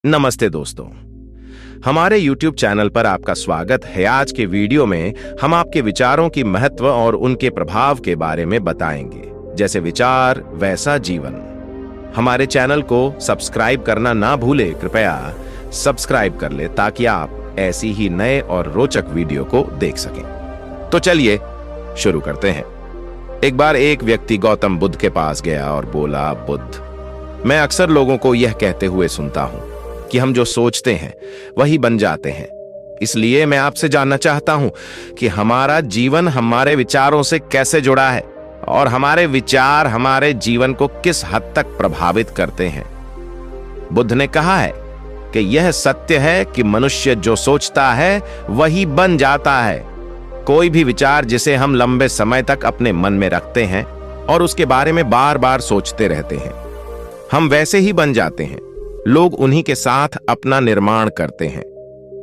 नमस्ते दोस्तों, हमारे YouTube चैनल पर आपका स्वागत है। आज के वीडियो में हम आपके विचारों की महत्व और उनके प्रभाव के बारे में बताएंगे। जैसे विचार वैसा जीवन। हमारे चैनल को सब्सक्राइब करना ना भूले, कृपया सब्सक्राइब कर ले ताकि आप ऐसी ही नए और रोचक वीडियो को देख सकें। तो चलिए शुरू करते हैं। एक बार एक व्यक्ति गौतम बुद्ध के पास गया और बोला, बुद्ध, मैं अक्सर लोगों को यह कहते हुए सुनता हूं कि हम जो सोचते हैं वही बन जाते हैं। इसलिए मैं आपसे जानना चाहता हूं कि हमारा जीवन हमारे विचारों से कैसे जुड़ा है और हमारे विचार हमारे जीवन को किस हद तक प्रभावित करते हैं। बुद्ध ने कहा है कि यह सत्य है कि मनुष्य जो सोचता है वही बन जाता है। कोई भी विचार जिसे हम लंबे समय तक अपने मन में रखते हैं और उसके बारे में बार बार सोचते रहते हैं, हम वैसे ही बन जाते हैं। लोग उन्हीं के साथ अपना निर्माण करते हैं।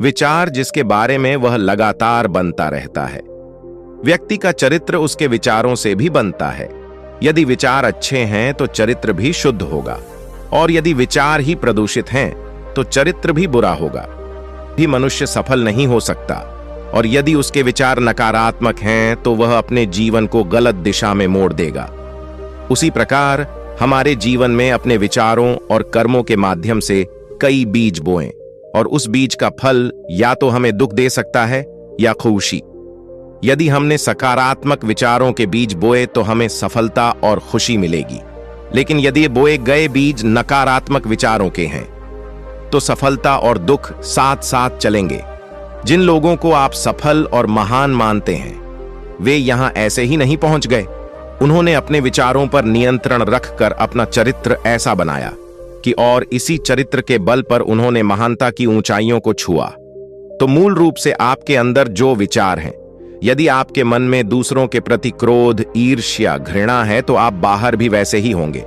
विचार जिसके बारे में वह लगातार बनता रहता है। व्यक्ति का चरित्र उसके विचारों से भी बनता है। यदि विचार अच्छे हैं तो चरित्र भी शुद्ध होगा, और यदि विचार ही प्रदूषित हैं तो चरित्र भी बुरा होगा। भी मनुष्य सफल नहीं हो सकता, और यदि उसके विचार नकारात्मक हैं तो वह अपने जीवन को गलत दिशा में मोड़ देगा। उसी प्रकार हमारे जीवन में अपने विचारों और कर्मों के माध्यम से कई बीज बोएं, और उस बीज का फल या तो हमें दुख दे सकता है या खुशी। यदि हमने सकारात्मक विचारों के बीज बोए तो हमें सफलता और खुशी मिलेगी, लेकिन यदि बोए गए बीज नकारात्मक विचारों के हैं तो सफलता और दुख साथ साथ चलेंगे। जिन लोगों को आप सफल और महान मानते हैं वे यहां ऐसे ही नहीं पहुंच गए। उन्होंने अपने विचारों पर नियंत्रण रखकर अपना चरित्र ऐसा बनाया कि और इसी चरित्र के बल पर उन्होंने महानता की ऊंचाइयों को छुआ। तो मूल रूप से आपके अंदर जो विचार हैं, यदि आपके मन में दूसरों के प्रति क्रोध, ईर्ष्या, घृणा है तो आप बाहर भी वैसे ही होंगे।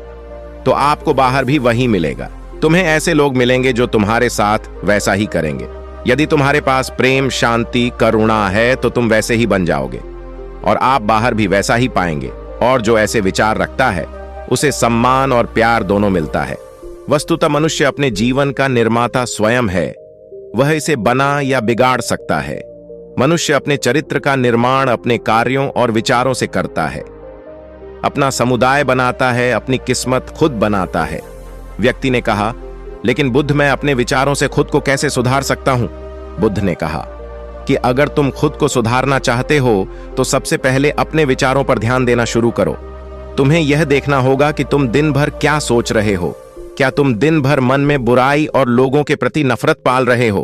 तो आपको बाहर भी वही मिलेगा। तुम्हें ऐसे लोग मिलेंगे जो तुम्हारे साथ वैसा ही करेंगे। यदि तुम्हारे पास प्रेम, शांति, करुणा है तो तुम वैसे ही बन जाओगे, और आप बाहर भी वैसा ही पाएंगे। और जो ऐसे विचार रखता है उसे सम्मान और प्यार दोनों मिलता है। वस्तुतः मनुष्य अपने जीवन का निर्माता स्वयं है। वह इसे बना या बिगाड़ सकता है। मनुष्य अपने चरित्र का निर्माण अपने कार्यों और विचारों से करता है। अपना समुदाय बनाता है, अपनी किस्मत खुद बनाता है। व्यक्ति ने कहा, लेकिन बुद्ध, मैं अपने विचारों से खुद को कैसे सुधार सकता हूं? बुद्ध ने कहा कि अगर तुम खुद को सुधारना चाहते हो तो सबसे पहले अपने विचारों पर ध्यान देना शुरू करो। तुम्हें यह देखना होगा कि तुम दिन भर क्या सोच रहे हो। क्या तुम दिन भर मन में बुराई और लोगों के प्रति नफरत पाल रहे हो?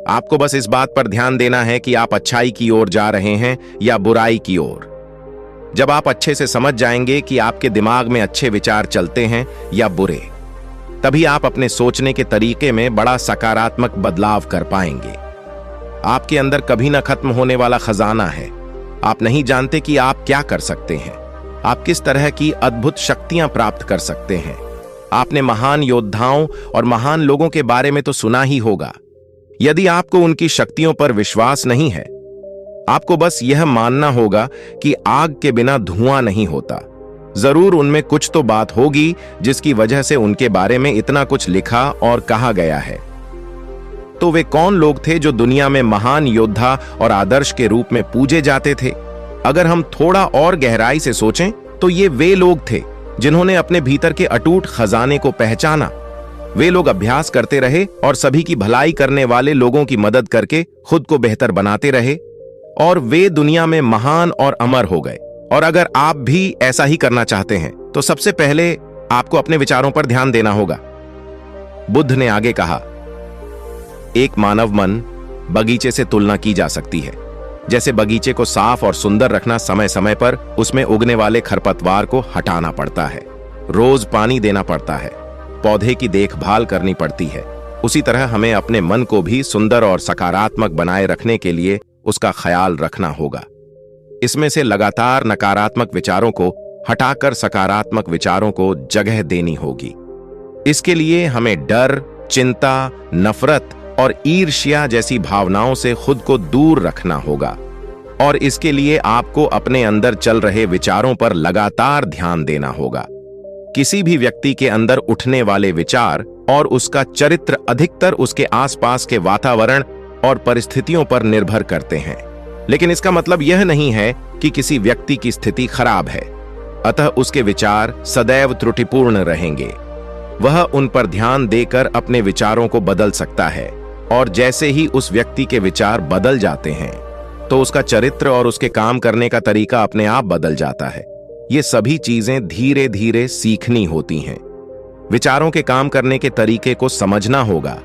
आपको बस इस बात पर ध्यान देना है कि आप अच्छाई की ओर जा रहे हैं या बुराई की ओर। जब आप अच्छे से समझ जाएंगे कि आपके दिमाग में अच्छे विचार चलते हैं या बुरे, तभी आप अपने सोचने के तरीके में बड़ा सकारात्मक बदलाव कर पाएंगे। आपके अंदर कभी न खत्म होने वाला खजाना है। आप नहीं जानते कि आप क्या कर सकते हैं। आप किस तरह की अद्भुत शक्तियां प्राप्त कर सकते हैं। आपने महान योद्धाओं और महान लोगों के बारे में तो सुना ही होगा। यदि आपको उनकी शक्तियों पर विश्वास नहीं है, आपको बस यह मानना होगा कि आग के बिना धुआं नहीं होता। जरूर उनमें कुछ तो बात होगी जिसकी वजह से उनके बारे में इतना कुछ लिखा और कहा गया है। तो वे कौन लोग थे जो दुनिया में महान योद्धा और आदर्श के रूप में पूजे जाते थे? अगर हम थोड़ा और गहराई से सोचें तो ये वे लोग थे जिन्होंने अपने भीतर के अटूट खजाने को पहचाना। वे लोग अभ्यास करते रहे और सभी की भलाई करने वाले लोगों की मदद करके खुद को बेहतर बनाते रहे, और वे दुनिया में महान और अमर हो गए। और अगर आप भी ऐसा ही करना चाहते हैं तो सबसे पहले आपको अपने विचारों पर ध्यान देना होगा। बुद्ध ने आगे कहा, एक मानव मन बगीचे से तुलना की जा सकती है। जैसे बगीचे को साफ और सुंदर रखना समय समय पर उसमें उगने वाले खरपतवार को हटाना पड़ता है, रोज पानी देना पड़ता है, पौधे की देखभाल करनी पड़ती है, उसी तरह हमें अपने मन को भी सुंदर और सकारात्मक बनाए रखने के लिए उसका ख्याल रखना होगा। इसमें से लगातार नकारात्मक विचारों को हटाकर सकारात्मक विचारों को जगह देनी होगी। इसके लिए हमें डर, चिंता, नफरत और ईर्ष्या जैसी भावनाओं से खुद को दूर रखना होगा, और इसके लिए आपको अपने अंदर चल रहे विचारों पर लगातार ध्यान देना होगा। किसी भी व्यक्ति के अंदर उठने वाले विचार और उसका चरित्र अधिकतर उसके आसपास के वातावरण और परिस्थितियों पर निर्भर करते हैं। लेकिन इसका मतलब यह नहीं है कि किसी व्यक्ति की स्थिति खराब है, अतः उसके विचार सदैव त्रुटिपूर्ण रहेंगे। वह उन पर ध्यान देकर अपने विचारों को बदल सकता है, और जैसे ही उस व्यक्ति के विचार बदल जाते हैं तो उसका चरित्र और उसके काम करने का तरीका अपने आप बदल जाता है। ये सभी चीजें धीरे धीरे सीखनी होती हैं। विचारों के काम करने के तरीके को समझना होगा।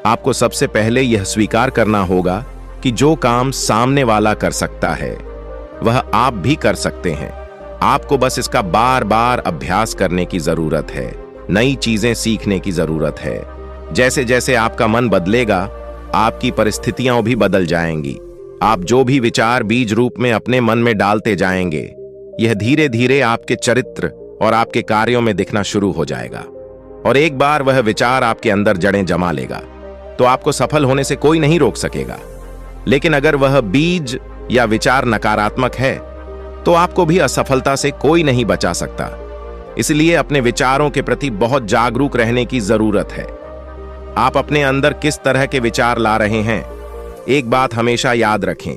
आपको सबसे पहले यह स्वीकार करना होगा कि जो काम सामने वाला कर सकता है वह आप भी कर सकते हैं। आपको बस इसका बार बार अभ्यास करने की जरूरत है, नई चीजें सीखने की जरूरत है। जैसे जैसे आपका मन बदलेगा, आपकी परिस्थितियां भी बदल जाएंगी। आप जो भी विचार बीज रूप में अपने मन में डालते जाएंगे, यह धीरे धीरे आपके चरित्र और आपके कार्यों में दिखना शुरू हो जाएगा। और एक बार वह विचार आपके अंदर जड़ें जमा लेगा तो आपको सफल होने से कोई नहीं रोक सकेगा। लेकिन अगर वह बीज या विचार नकारात्मक है तो आपको भी असफलता से कोई नहीं बचा सकता। इसलिए अपने विचारों के प्रति बहुत जागरूक रहने की जरूरत है। आप अपने अंदर किस तरह के विचार ला रहे हैं, एक बात हमेशा याद रखें,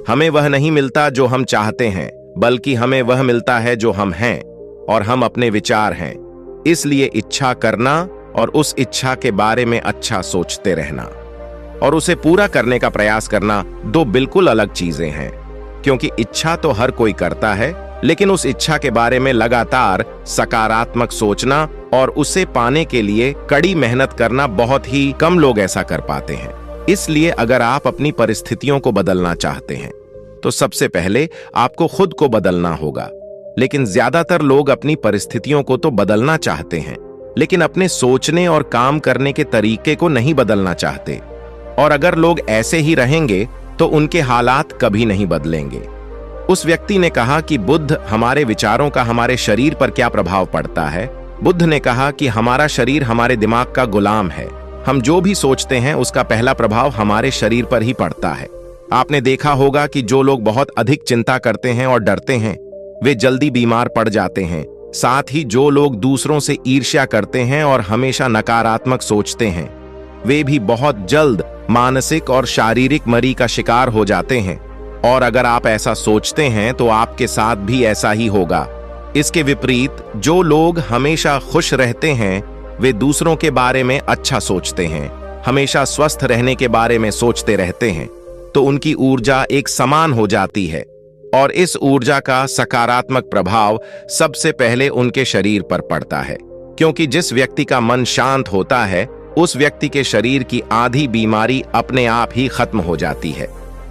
हमें वह नहीं मिलता जो हम चाहते हैं, बल्कि हमें वह मिलता है जो हम हैं, और हम अपने विचार हैं। इसलिए इच्छा करना और उस इच्छा के बारे में अच्छा सोचते रहना और उसे पूरा करने का प्रयास करना दो बिल्कुल अलग चीजें हैं। क्योंकि इच्छा तो हर कोई करता है, लेकिन उस इच्छा के बारे में लगातार सकारात्मक सोचना और उसे पाने के लिए कड़ी मेहनत करना बहुत ही कम लोग ऐसा कर पाते हैं। इसलिए अगर आप अपनी परिस्थितियों को बदलना चाहते हैं तो सबसे पहले आपको खुद को बदलना होगा। लेकिन ज्यादातर लोग अपनी परिस्थितियों को तो बदलना चाहते हैं, लेकिन अपने सोचने और काम करने के तरीके को नहीं बदलना चाहते। और अगर लोग ऐसे ही रहेंगे तो उनके हालात कभी नहीं बदलेंगे। उस व्यक्ति ने कहा कि बुद्ध, हमारे विचारों का हमारे शरीर पर क्या प्रभाव पड़ता है? बुद्ध ने कहा कि हमारा शरीर हमारे दिमाग का गुलाम है। हम जो भी सोचते हैं उसका पहला प्रभाव हमारे शरीर पर ही पड़ता है। आपने देखा होगा कि जो लोग बहुत अधिक चिंता करते हैं और डरते हैं वे जल्दी बीमार पड़ जाते हैं। साथ ही जो लोग दूसरों से ईर्ष्या करते हैं और हमेशा नकारात्मक सोचते हैं वे भी बहुत जल्द मानसिक और शारीरिक मरी का शिकार हो जाते हैं। और अगर आप ऐसा सोचते हैं तो आपके साथ भी ऐसा ही होगा। इसके विपरीत जो लोग हमेशा खुश रहते हैं वे दूसरों के बारे में अच्छा सोचते हैं, हमेशा स्वस्थ रहने के बारे में सोचते रहते हैं, तो उनकी ऊर्जा एक समान हो जाती है और इस ऊर्जा का सकारात्मक प्रभाव सबसे पहले उनके शरीर पर पड़ता है। क्योंकि जिस व्यक्ति का मन शांत होता है उस व्यक्ति के शरीर की आधी बीमारी अपने आप ही खत्म हो जाती है।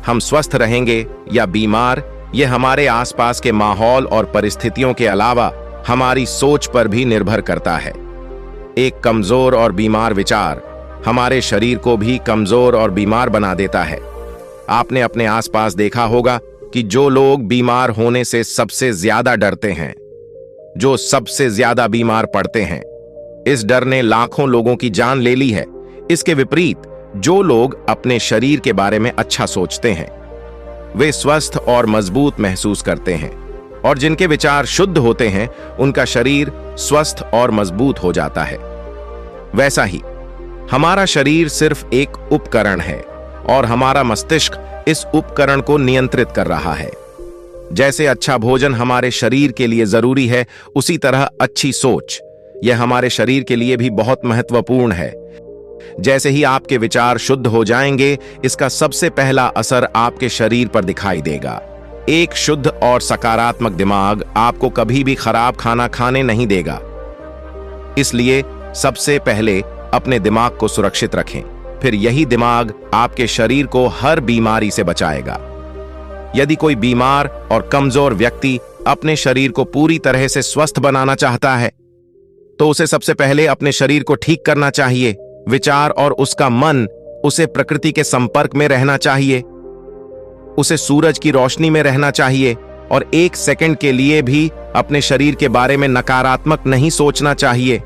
हम स्वस्थ रहेंगे या बीमार, यह हमारे आसपास के माहौल और परिस्थितियों के अलावा हमारी सोच पर भी निर्भर करता है। एक कमजोर और बीमार विचार हमारे शरीर को भी कमजोर और बीमार बना देता है। आपने अपने आसपास देखा होगा कि जो लोग बीमार होने से सबसे ज्यादा डरते हैं, जो सबसे ज्यादा बीमार पड़ते हैं, इस डर ने लाखों लोगों की जान ले ली है। इसके विपरीत जो लोग अपने शरीर के बारे में अच्छा सोचते हैं वे स्वस्थ और मजबूत महसूस करते हैं, और जिनके विचार शुद्ध होते हैं उनका शरीर स्वस्थ और मजबूत हो जाता है। वैसा ही हमारा शरीर सिर्फ एक उपकरण है और हमारा मस्तिष्क इस उपकरण को नियंत्रित कर रहा है। जैसे अच्छा भोजन हमारे शरीर के लिए जरूरी है, उसी तरह अच्छी सोच यह हमारे शरीर के लिए भी बहुत महत्वपूर्ण है। जैसे ही आपके विचार शुद्ध हो जाएंगे, इसका सबसे पहला असर आपके शरीर पर दिखाई देगा। एक शुद्ध और सकारात्मक दिमाग आपको कभी भी खराब खाना खाने नहीं देगा। इसलिए सबसे पहले अपने दिमाग को सुरक्षित रखें, फिर यही दिमाग आपके शरीर को हर बीमारी से बचाएगा। यदि कोई बीमार और कमजोर व्यक्ति अपने शरीर को पूरी तरह से स्वस्थ बनाना चाहता है तो उसे सबसे पहले अपने शरीर को ठीक करना चाहिए। विचार और उसका मन उसे प्रकृति के संपर्क में रहना चाहिए, उसे सूरज की रोशनी में रहना चाहिए और एक सेकंड के लिए भी अपने शरीर के बारे में नकारात्मक नहीं सोचना चाहिए।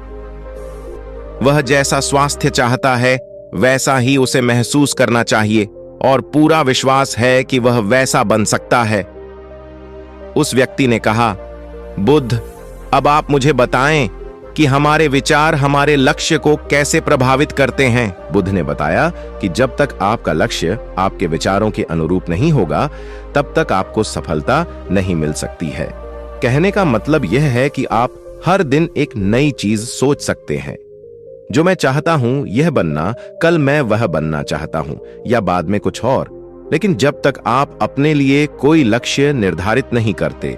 वह जैसा स्वास्थ्य चाहता है वैसा ही उसे महसूस करना चाहिए और पूरा विश्वास है कि वह वैसा बन सकता है। उस व्यक्ति ने कहा, बुद्ध, अब आप मुझे बताएं कि हमारे विचार हमारे लक्ष्य को कैसे प्रभावित करते हैं। बुद्ध ने बताया कि जब तक आपका लक्ष्य आपके विचारों के अनुरूप नहीं होगा, तब तक आपको सफलता नहीं मिल सकती है। कहने का मतलब यह है कि आप हर दिन एक नई चीज सोच सकते हैं। जो मैं चाहता हूं यह बनना, कल मैं वह बनना चाहता हूं, या बाद में कुछ और। लेकिन जब तक आप अपने लिए कोई लक्ष्य निर्धारित नहीं करते,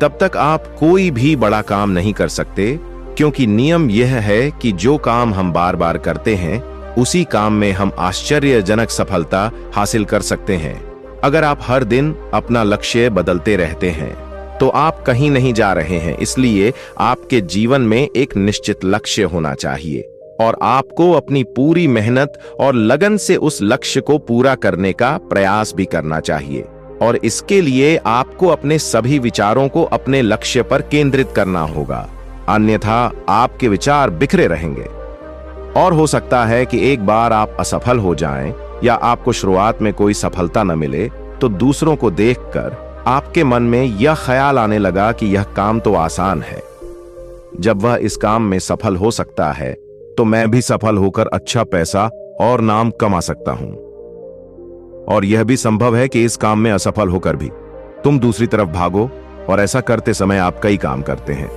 तब तक आप कोई भी बड़ा काम नहीं कर सकते, क्योंकि नियम यह है कि जो काम हम बार बार करते हैं, उसी काम में हम आश्चर्यजनक सफलता हासिल कर सकते हैं। अगर आप हर दिन अपना लक्ष्य बदलते रहते हैं, तो आप कहीं नहीं जा रहे हैं। इसलिए आपके जीवन में एक निश्चित लक्ष्य होना चाहिए और आपको अपनी पूरी मेहनत और लगन से उस लक्ष्य को पूरा करने का प्रयास भी करना चाहिए। और इसके लिए आपको अपने सभी विचारों को अपने लक्ष्य पर केंद्रित करना होगा, अन्यथा आपके विचार बिखरे रहेंगे। और हो सकता है कि एक बार आप असफल हो जाएं या आपको शुरुआत में कोई सफलता न मिले, तो दूसरों को देखकर आपके मन में यह ख्याल आने लगा कि यह काम तो आसान है। जब वह इस काम में सफल हो सकता है, तो मैं भी सफल होकर अच्छा पैसा और नाम कमा सकता हूं। और यह भी संभव है कि इस काम में असफल होकर भी तुम दूसरी तरफ भागो, और ऐसा करते समय आप कई काम करते हैं,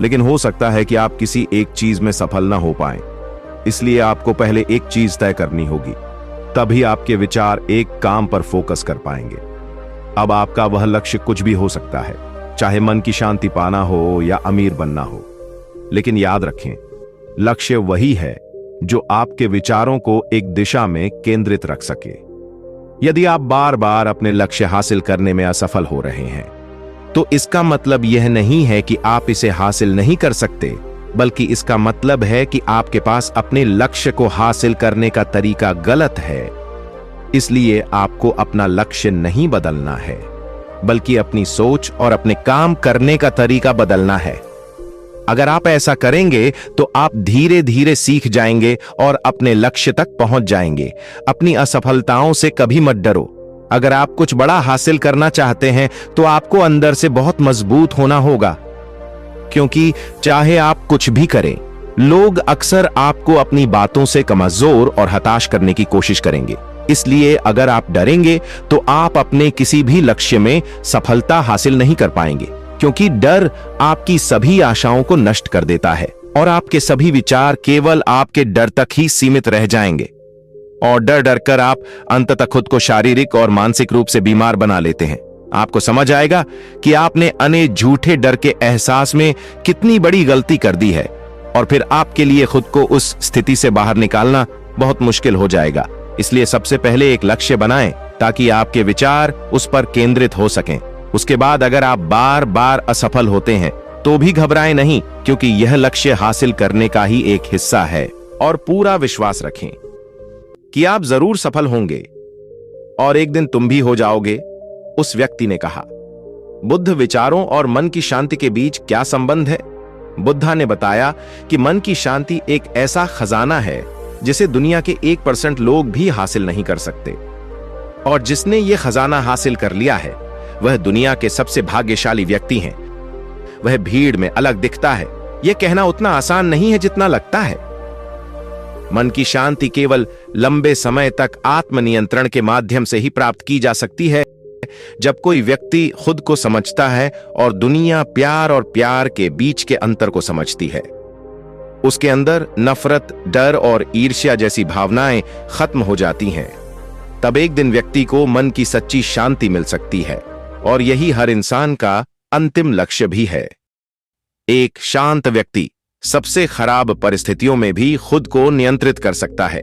लेकिन हो सकता है कि आप किसी एक चीज में सफल ना हो पाएं। इसलिए आपको पहले एक चीज तय करनी होगी, तभी आपके विचार एक काम पर फोकस कर पाएंगे। अब आपका वह लक्ष्य कुछ भी हो सकता है, चाहे मन की शांति पाना हो या अमीर बनना हो। लेकिन याद रखें, लक्ष्य वही है जो आपके विचारों को एक दिशा में केंद्रित रख सके। यदि आप बार बार अपने लक्ष्य हासिल करने में असफल हो रहे हैं, तो इसका मतलब यह नहीं है कि आप इसे हासिल नहीं कर सकते, बल्कि इसका मतलब है कि आपके पास अपने लक्ष्य को हासिल करने का तरीका गलत है। इसलिए आपको अपना लक्ष्य नहीं बदलना है, बल्कि अपनी सोच और अपने काम करने का तरीका बदलना है। अगर आप ऐसा करेंगे, तो आप धीरे धीरे सीख जाएंगे और अपने लक्ष्य तक पहुंच जाएंगे। अपनी असफलताओं से कभी मत डरो। अगर आप कुछ बड़ा हासिल करना चाहते हैं, तो आपको अंदर से बहुत मजबूत होना होगा, क्योंकि चाहे आप कुछ भी करें, लोग अक्सर आपको अपनी बातों से कमजोर और हताश करने की कोशिश करेंगे। इसलिए अगर आप डरेंगे, तो आप अपने किसी भी लक्ष्य में सफलता हासिल नहीं कर पाएंगे, क्योंकि डर आपकी सभी आशाओं को नष्ट कर देता है और आपके सभी विचार केवल आपके डर तक ही सीमित रह जाएंगे। और डर डर कर आप अंततः खुद को शारीरिक और मानसिक रूप से बीमार बना लेते हैं। आपको समझ आएगा कि आपने अनेक झूठे डर के एहसास में कितनी बड़ी गलती कर दी है, और फिर आपके लिए खुद को उस स्थिति से बाहर निकालना बहुत मुश्किल हो जाएगा। इसलिए सबसे पहले एक लक्ष्य बनाएं, ताकि आपके विचार उस पर केंद्रित हो सकें। उसके बाद अगर आप बार बार असफल होते हैं, तो भी घबराएं नहीं, क्योंकि यह लक्ष्य हासिल करने का ही एक हिस्सा है। और पूरा विश्वास रखें कि आप जरूर सफल होंगे और एक दिन तुम भी हो जाओगे, उस व्यक्ति ने कहा। बुद्ध विचारों और मन की शांति के बीच क्या संबंध है? बुद्धा ने बताया कि मन की शांति एक ऐसा खजाना है जिसे दुनिया के 1% लोग भी हासिल नहीं कर सकते, और जिसने यह खजाना हासिल कर लिया है, वह दुनिया के सबसे भाग्यशाली व्यक्ति हैं। वह भीड़ में अलग दिखता है, यह कहना उतना आसान नहीं है जितना लगता है। मन की शांति केवल लंबे समय तक आत्मनियंत्रण के माध्यम से ही प्राप्त की जा सकती है, जब कोई व्यक्ति खुद को समझता है और दुनिया प्यार और प्यार के बीच के अंतर को समझती है। उसके अंदर नफरत, डर और ईर्ष्या जैसी भावनाएं खत्म हो जाती हैं। तब एक दिन व्यक्ति को मन की सच्ची शांति मिल सकती है, और यही हर इंसान का अंतिम लक्ष्य भी है। एक शांत व्यक्ति सबसे खराब परिस्थितियों में भी खुद को नियंत्रित कर सकता है।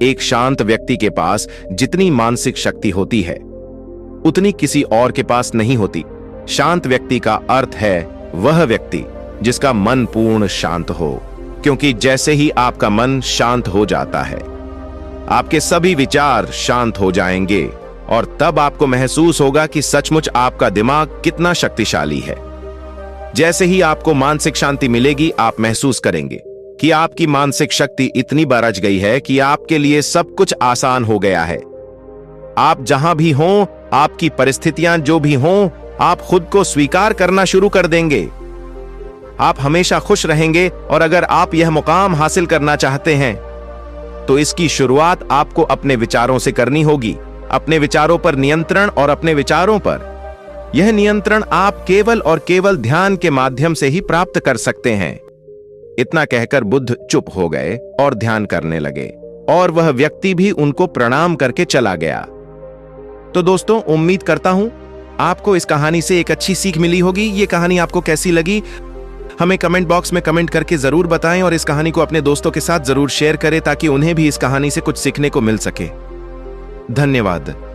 एक शांत व्यक्ति के पास जितनी मानसिक शक्ति होती है, उतनी किसी और के पास नहीं होती। शांत व्यक्ति का अर्थ है वह व्यक्ति जिसका मन पूर्ण शांत हो, क्योंकि जैसे ही आपका मन शांत हो जाता है, आपके सभी विचार शांत हो जाएंगे, और तब आपको महसूस होगा कि सचमुच आपका दिमाग कितना शक्तिशाली है। जैसे ही आपको मानसिक शांति मिलेगी, आप महसूस करेंगे कि आपकी मानसिक शक्ति इतनी बढ़ गई है कि आपके लिए सब कुछ आसान हो गया है। आप जहां भी हों, आपकी परिस्थितियां जो भी हों, आप खुद को स्वीकार करना शुरू कर देंगे। आप हमेशा खुश रहेंगे। और अगर आप यह मुकाम हासिल करना चाहते हैं तो इसकी शुरुआत आपको अपने विचारों से करनी होगी। अपने विचारों पर नियंत्रण और अपने विचारों पर यह नियंत्रण आप केवल और केवल ध्यान के माध्यम से ही प्राप्त कर सकते हैं। इतना कहकर बुद्ध चुप हो गए और ध्यान करने लगे और वह व्यक्ति भी उनको प्रणाम करके चला गया। तो दोस्तों, उम्मीद करता हूं आपको इस कहानी से एक अच्छी सीख मिली होगी। ये कहानी आपको कैसी लगी हमें कमेंट बॉक्स में कमेंट करके जरूर बताएं और इस कहानी को अपने दोस्तों के साथ जरूर शेयर करें ताकि उन्हें भी इस कहानी से कुछ सीखने को मिल सके। धन्यवाद।